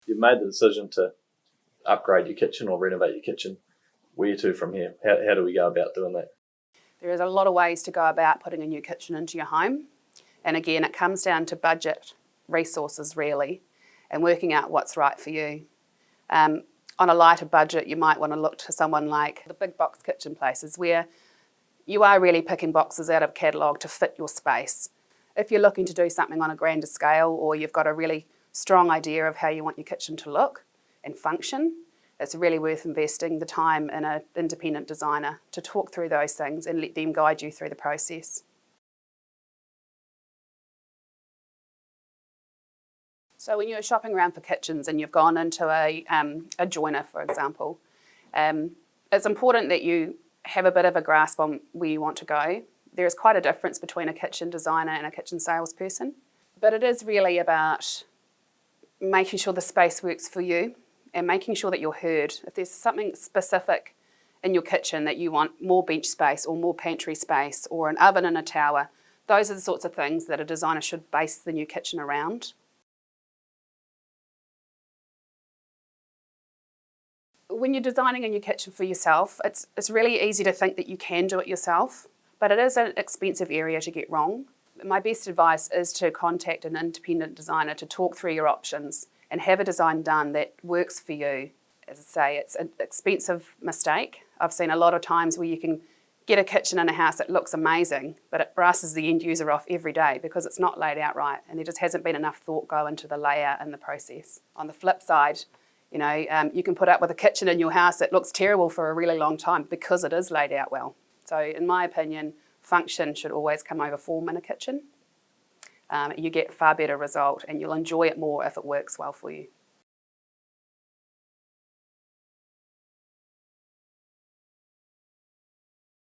you've made the decision to upgrade your kitchen or renovate your kitchen. Where to from here? How do we go about doing that? There is a lot of ways to go about putting a new kitchen into your home. And again, it comes down to budget, resources really, and working out what's right for you. On a lighter budget, you might want to look to someone like the big box kitchen places where you are really picking boxes out of a catalogue to fit your space. If you're looking to do something on a grander scale, or you've got a really strong idea of how you want your kitchen to look and function, it's really worth investing the time in an independent designer to talk through those things and let them guide you through the process. So when you're shopping around for kitchens and you've gone into a joiner, for example, it's important that you have a bit of a grasp on where you want to go. There is quite a difference between a kitchen designer and a kitchen salesperson, but it is really about making sure the space works for you and making sure that you're heard. If there's something specific in your kitchen that you want more bench space or more pantry space or an oven and a tower, those are the sorts of things that a designer should base the new kitchen around. When you're designing a new kitchen for yourself, it's really easy to think that you can do it yourself, but it is an expensive area to get wrong. My best advice is to contact an independent designer to talk through your options and have a design done that works for you. As I say, it's an expensive mistake. I've seen a lot of times where you can get a kitchen in a house that looks amazing, but it brushes the end user off every day because it's not laid out right and there just hasn't been enough thought go into the layout and the process. On the flip side, you can put up with a kitchen in your house that looks terrible for a really long time because it is laid out well. So in my opinion, function should always come over form in a kitchen. You get a far better result and you'll enjoy it more if it works well for you.